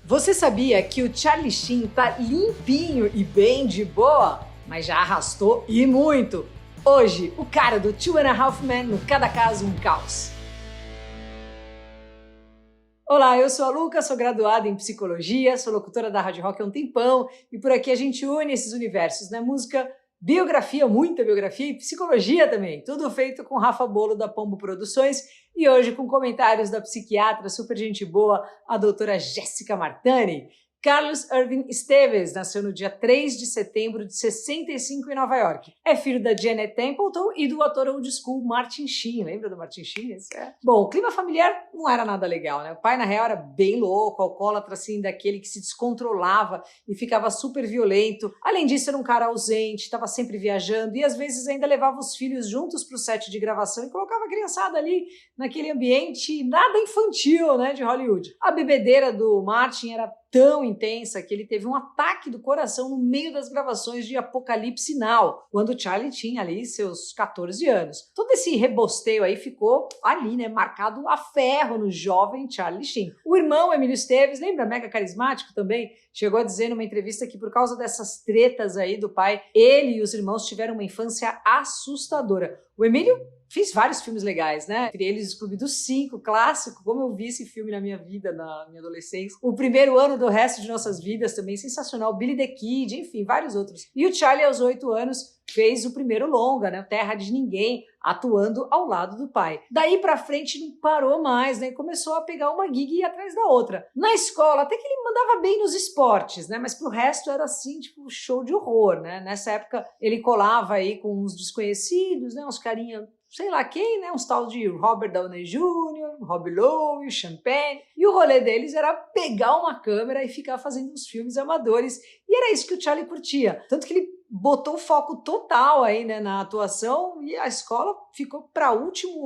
Você sabia que o Charlie Sheen tá limpinho e bem de boa? Mas já arrastou e muito! Hoje, o cara do Two and a Half Men no Cada Caso um Caos. Olá, eu sou a Luca, sou graduada em Psicologia, sou locutora da Rádio Rock há um tempão e por aqui a gente une esses universos, né? Música, biografia, muita biografia e psicologia também. Tudo feito com Rafa Bolo da Pombo Produções e hoje com comentários da psiquiatra super gente boa, a doutora Jéssica Martani. Carlos Irving Esteves nasceu no dia 3 de setembro de 65 em Nova York. É filho da Janet Templeton e do ator old school Martin Sheen. Lembra do Martin Sheen? Bom, o clima familiar não era nada legal, né? O pai, na real, era bem louco, alcoólatra, assim, daquele que se descontrolava e ficava super violento. Além disso, era um cara ausente, estava sempre viajando e às vezes ainda levava os filhos juntos para o set de gravação e colocava a criançada ali naquele ambiente nada infantil, né, de Hollywood. A bebedeira do Martin era tão intensa que ele teve um ataque do coração no meio das gravações de Apocalipse Now, quando Charlie tinha ali seus 14 anos. Todo esse rebosteio aí ficou ali, né, marcado a ferro no jovem Charlie Sheen. O irmão, Emílio Esteves, lembra, mega carismático também, chegou a dizer numa entrevista que por causa dessas tretas aí do pai, ele e os irmãos tiveram uma infância assustadora. O Emílio fez vários filmes legais, né? Entre eles o Clube dos Cinco, clássico, como eu vi esse filme na minha vida, na minha adolescência. O Primeiro Ano do Resto de Nossas Vidas, também sensacional. Billy the Kid, enfim, vários outros. E o Charlie, aos 8 anos, fez o primeiro longa, né? Terra de Ninguém, atuando ao lado do pai. Daí pra frente não parou mais, né? Começou a pegar uma gig e ir atrás da outra. Na escola, até que ele mandava bem nos esportes, né? Mas pro resto era assim, tipo, show de horror, né? Nessa época ele colava aí com uns desconhecidos, né? Uns carinha, sei lá quem, né? Uns tal de Robert Downey Jr., Rob Lowe, Champagne. E o rolê deles era pegar uma câmera e ficar fazendo uns filmes amadores. E era isso que o Charlie curtia. Tanto que ele botou o foco total aí, né, na atuação e a escola ficou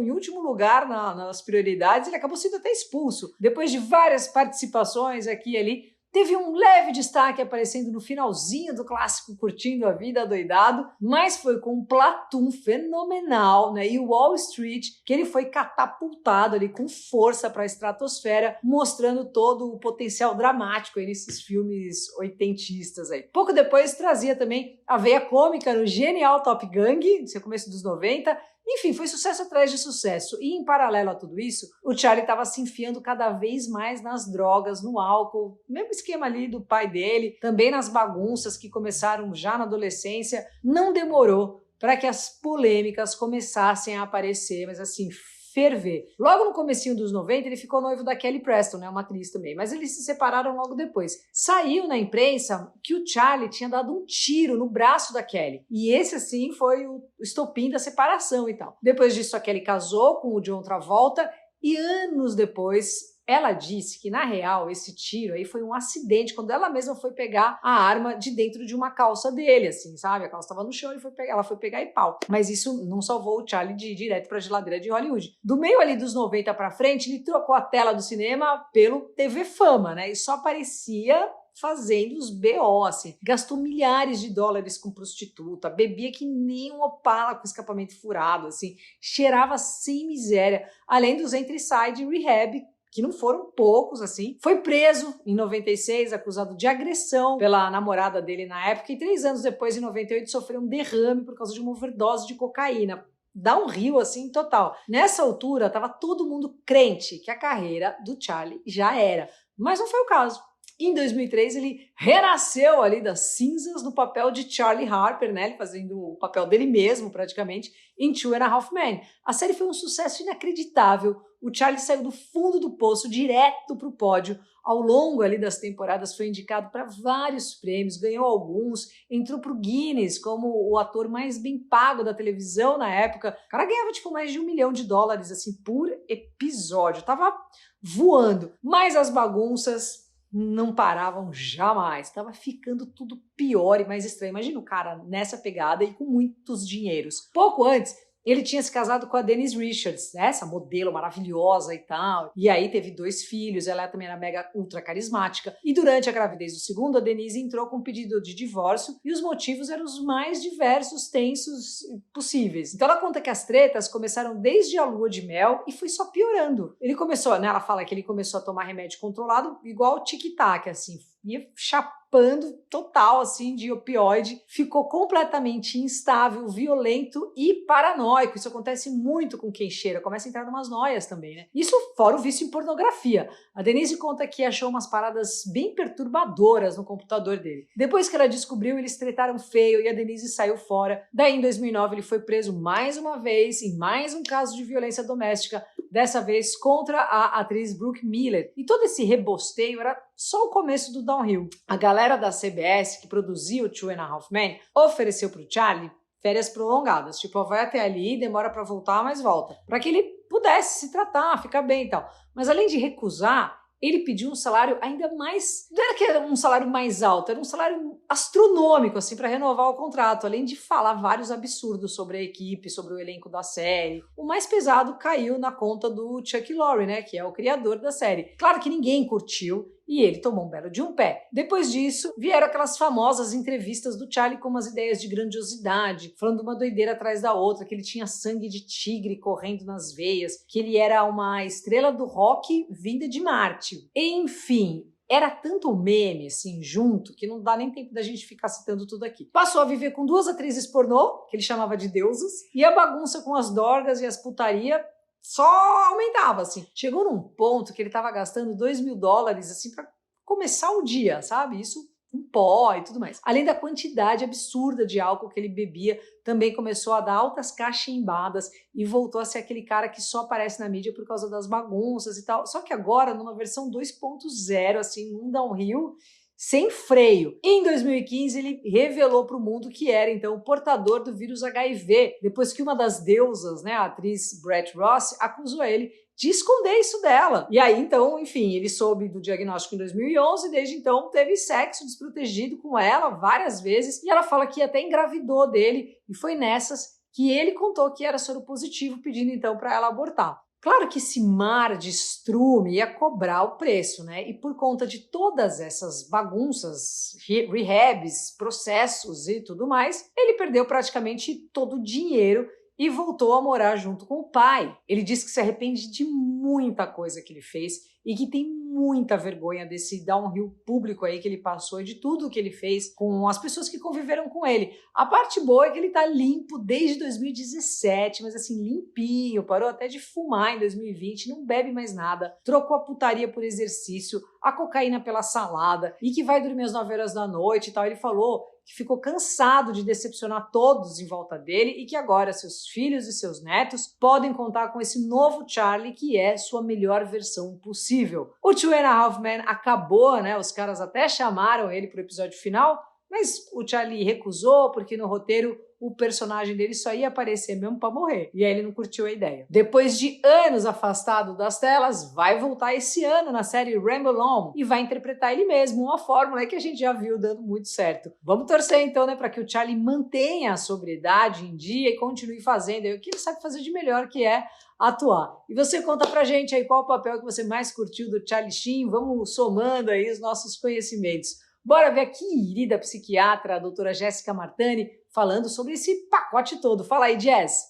em último lugar nas prioridades. Ele acabou sendo até expulso. Depois de várias participações aqui e ali, teve um leve destaque aparecendo no finalzinho do clássico Curtindo a Vida Adoidado, mas foi com um Platoon fenomenal, né, e Wall Street que ele foi catapultado ali com força para a estratosfera, mostrando todo o potencial dramático aí nesses filmes oitentistas aí. Pouco depois trazia também a veia cômica no genial Top Gang, no começo dos 90. Enfim, foi sucesso atrás de sucesso. E em paralelo a tudo isso, o Charlie estava se enfiando cada vez mais nas drogas, no álcool, mesmo esquema ali do pai dele, também nas bagunças que começaram já na adolescência. Não demorou para que as polêmicas começassem a aparecer, mas assim, ferver. Logo no comecinho dos 90, ele ficou noivo da Kelly Preston, né, uma atriz também, mas eles se separaram logo depois. Saiu na imprensa que o Charlie tinha dado um tiro no braço da Kelly, e esse, assim, foi o estopim da separação e tal. Depois disso, a Kelly casou com o John Travolta, e anos depois ela disse que, na real, esse tiro aí foi um acidente, quando ela mesma foi pegar a arma de dentro de uma calça dele, assim, sabe? A calça estava no chão, ela foi pegar e pau. Mas isso não salvou o Charlie de ir direto para a geladeira de Hollywood. Do meio ali dos 90 para frente, ele trocou a tela do cinema pelo TV Fama, né? E só aparecia fazendo os BO, assim. Gastou milhares de dólares com prostituta, bebia que nem um Opala com escapamento furado, assim. Cheirava sem miséria. Além dos entre e sai de rehab, que não foram poucos, assim. Foi preso em 96, acusado de agressão pela namorada dele na época, e 3 anos depois, em 98, sofreu um derrame por causa de uma overdose de cocaína. Dá um rio, assim, total. Nessa altura, tava todo mundo crente que a carreira do Charlie já era. Mas não foi o caso. Em 2003, ele renasceu ali das cinzas no papel de Charlie Harper, né? Ele fazendo o papel dele mesmo, praticamente, em Two and a Half Men. A série foi um sucesso inacreditável. O Charlie saiu do fundo do poço direto para o pódio. Ao longo ali das temporadas foi indicado para vários prêmios, ganhou alguns, entrou para o Guinness como o ator mais bem pago da televisão na época. O cara ganhava tipo mais de $1 milhão, assim, por episódio. Tava voando. Mas as bagunças não paravam jamais. Tava ficando tudo pior e mais estranho. Imagina o cara nessa pegada e com muitos dinheiros. Pouco antes, ele tinha se casado com a Denise Richards, né? Essa modelo maravilhosa e tal. E aí teve 2 filhos, ela também era mega ultra carismática. E durante a gravidez do segundo, a Denise entrou com um pedido de divórcio e os motivos eram os mais diversos, tensos possíveis. Então ela conta que as tretas começaram desde a lua de mel e foi só piorando. Ele começou, né? Ela fala que ele começou a tomar remédio controlado igual tic-tac, assim, ia chapando total, assim, de opioide, ficou completamente instável, violento e paranoico. Isso acontece muito com quem cheira, começa a entrar numas noias também, né? Isso fora o vício em pornografia. A Denise conta que achou umas paradas bem perturbadoras no computador dele. Depois que ela descobriu, eles tretaram feio e a Denise saiu fora. Daí, em 2009, ele foi preso mais uma vez em mais um caso de violência doméstica, dessa vez contra a atriz Brooke Miller. E todo esse rebosteio era só o começo do downhill. A galera da CBS, que produziu o Two and a Half Men, ofereceu pro Charlie férias prolongadas. Tipo, vai até ali, demora pra voltar, mas volta. Pra que ele pudesse se tratar, ficar bem e tal. Mas além de recusar, ele pediu um salário ainda mais... Não era que era um salário mais alto, era um salário astronômico, assim, para renovar o contrato, além de falar vários absurdos sobre a equipe, sobre o elenco da série. O mais pesado caiu na conta do Chuck Lorre, né, que é o criador da série. Claro que ninguém curtiu, e ele tomou um belo de um pé. Depois disso, vieram aquelas famosas entrevistas do Charlie com umas ideias de grandiosidade, falando uma doideira atrás da outra, que ele tinha sangue de tigre correndo nas veias, que ele era uma estrela do rock vinda de Marte. Enfim, era tanto meme, assim, junto, que não dá nem tempo da gente ficar citando tudo aqui. Passou a viver com 2 atrizes pornô, que ele chamava de deusas, e a bagunça com as dorgas e as putaria só aumentava, assim. Chegou num ponto que ele tava gastando $2.000, assim, pra começar o dia, sabe? Isso com pó e tudo mais. Além da quantidade absurda de álcool que ele bebia, também começou a dar altas cachimbadas e voltou a ser aquele cara que só aparece na mídia por causa das bagunças e tal. Só que agora, numa versão 2.0, assim, um downhill, sem freio. Em 2015, ele revelou para o mundo que era, então, o portador do vírus HIV, depois que uma das deusas, né, a atriz Brett Ross, acusou ele de esconder isso dela. E aí, então, enfim, ele soube do diagnóstico em 2011 e desde então teve sexo desprotegido com ela várias vezes e ela fala que até engravidou dele e foi nessas que ele contou que era soro positivo, pedindo então para ela abortar. Claro que esse mar de estrume ia cobrar o preço, né? E por conta de todas essas bagunças, rehabs, processos e tudo mais, ele perdeu praticamente todo o dinheiro e voltou a morar junto com o pai. Ele disse que se arrepende de muita coisa que ele fez e que tem muita vergonha desse downhill público aí que ele passou e de tudo que ele fez com as pessoas que conviveram com ele. A parte boa é que ele tá limpo desde 2017, mas assim, limpinho, parou até de fumar em 2020, não bebe mais nada, trocou a putaria por exercício, a cocaína pela salada e que vai dormir às 9 horas da noite e tal. Ele falou que ficou cansado de decepcionar todos em volta dele e que agora seus filhos e seus netos podem contar com esse novo Charlie que é sua melhor versão possível. O Two and a Half Men acabou, né? Os caras até chamaram ele pro episódio final, mas o Charlie recusou porque no roteiro o personagem dele só ia aparecer mesmo pra morrer. E aí ele não curtiu a ideia. Depois de anos afastado das telas, vai voltar esse ano na série Ramble On e vai interpretar ele mesmo, uma fórmula que a gente já viu dando muito certo. Vamos torcer então, né, para que o Charlie mantenha a sobriedade em dia e continue fazendo o que ele sabe fazer de melhor, que é atuar. E você conta pra gente aí qual o papel que você mais curtiu do Charlie Sheen. Vamos somando aí os nossos conhecimentos. Bora ver a querida psiquiatra, a doutora Jéssica Martani, falando sobre esse pacote todo. Fala aí, Jess.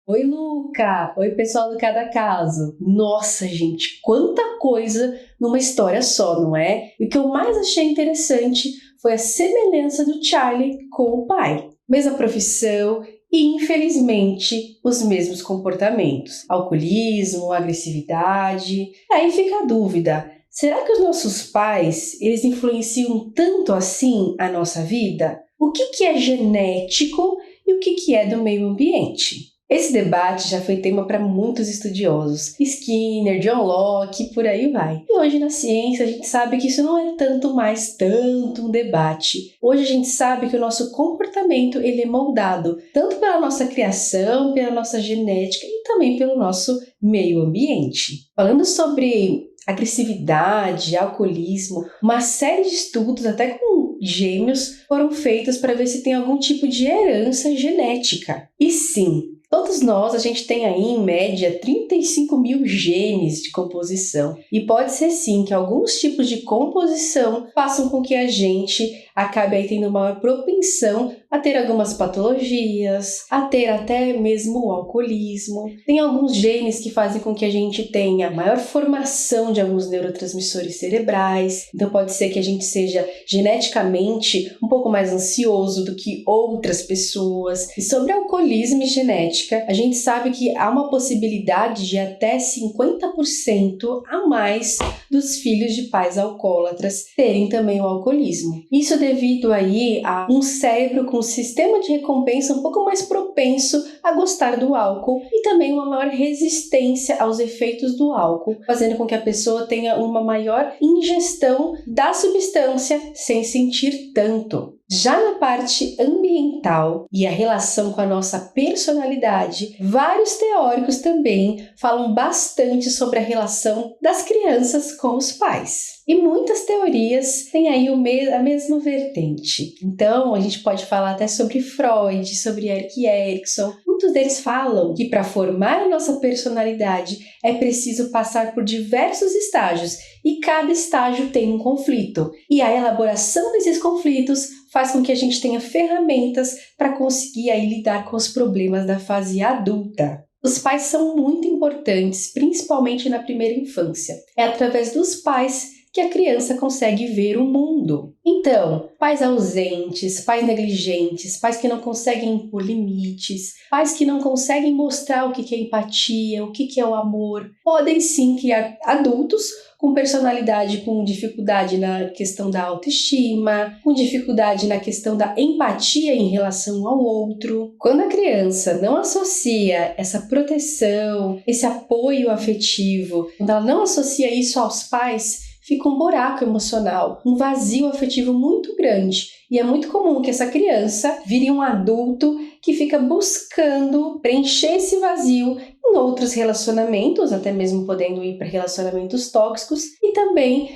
Oi, Luca! Oi, pessoal do Cada Caso! Nossa, gente, quanta coisa numa história só, não é? E o que eu mais achei interessante foi a semelhança do Charlie com o pai. Mesma profissão e, infelizmente, os mesmos comportamentos. Alcoolismo, agressividade. Aí fica a dúvida. Será que os nossos pais, eles influenciam tanto assim a nossa vida? O que é genético e o que é do meio ambiente? Esse debate já foi tema para muitos estudiosos, Skinner, John Locke e por aí vai. E hoje na ciência a gente sabe que isso não é tanto um debate. Hoje a gente sabe que o nosso comportamento ele é moldado tanto pela nossa criação, pela nossa genética e também pelo nosso meio ambiente. Falando sobre agressividade, alcoolismo, uma série de estudos, até com gêmeos foram feitos para ver se tem algum tipo de herança genética. E sim, todos nós, a gente tem aí em média 35 mil genes de composição. E pode ser sim que alguns tipos de composição façam com que a gente acabe aí tendo maior propensão a ter algumas patologias, a ter até mesmo o alcoolismo. Tem alguns genes que fazem com que a gente tenha maior formação de alguns neurotransmissores cerebrais. Então pode ser que a gente seja geneticamente um pouco mais ansioso do que outras pessoas. E sobre alcoolismo e genética, a gente sabe que há uma possibilidade de até 50% a mais dos filhos de pais alcoólatras terem também o alcoolismo. Isso devido aí a um cérebro com um sistema de recompensa um pouco mais propenso a gostar do álcool e também uma maior resistência aos efeitos do álcool, fazendo com que a pessoa tenha uma maior ingestão da substância sem sentir tanto. Já na parte ambiental e a relação com a nossa personalidade, vários teóricos também falam bastante sobre a relação das crianças com os pais. E muitas teorias têm aí a mesma vertente. Então, a gente pode falar até sobre Freud, sobre Erik Erikson. Muitos deles falam que para formar a nossa personalidade é preciso passar por diversos estágios e cada estágio tem um conflito. E a elaboração desses conflitos faz com que a gente tenha ferramentas para conseguir aí lidar com os problemas da fase adulta. Os pais são muito importantes, principalmente na primeira infância. É através dos pais que a criança consegue ver o mundo. Então, pais ausentes, pais negligentes, pais que não conseguem impor limites, pais que não conseguem mostrar o que é empatia, o que é o amor, podem sim criar adultos com personalidade, com dificuldade na questão da autoestima, com dificuldade na questão da empatia em relação ao outro. Quando a criança não associa essa proteção, esse apoio afetivo, quando ela não associa isso aos pais, fica um buraco emocional, um vazio afetivo muito grande. E é muito comum que essa criança vire um adulto que fica buscando preencher esse vazio em outros relacionamentos, até mesmo podendo ir para relacionamentos tóxicos, e também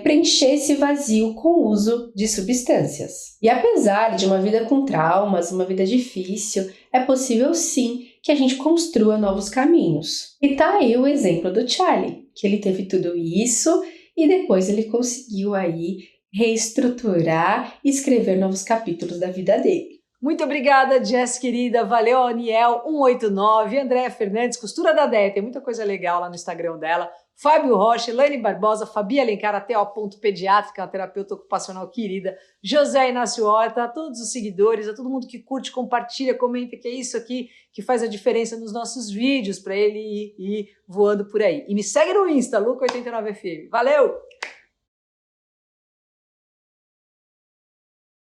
preencher esse vazio com o uso de substâncias. E apesar de uma vida com traumas, uma vida difícil, é possível sim que a gente construa novos caminhos. E tá aí o exemplo do Charlie, que ele teve tudo isso e depois ele conseguiu aí reestruturar e escrever novos capítulos da vida dele. Muito obrigada, Jess, querida. Valeu, Aniel189, Andréa Fernandes, Costura da Déia. Tem muita coisa legal lá no Instagram dela. Fábio Rocha, Elaine Barbosa, Fabi Alencar, ATO.pediátrica, uma terapeuta ocupacional querida. José Inácio Horta, a todos os seguidores, a todo mundo que curte, compartilha, comenta, que é isso aqui que faz a diferença nos nossos vídeos para ele ir voando por aí. E me segue no Insta, Luca89FM. Valeu!